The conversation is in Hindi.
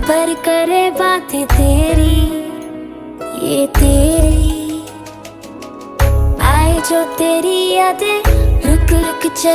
पर करे बातें तेरी, ये तेरी आए जो तेरी यादें रुक रुक चल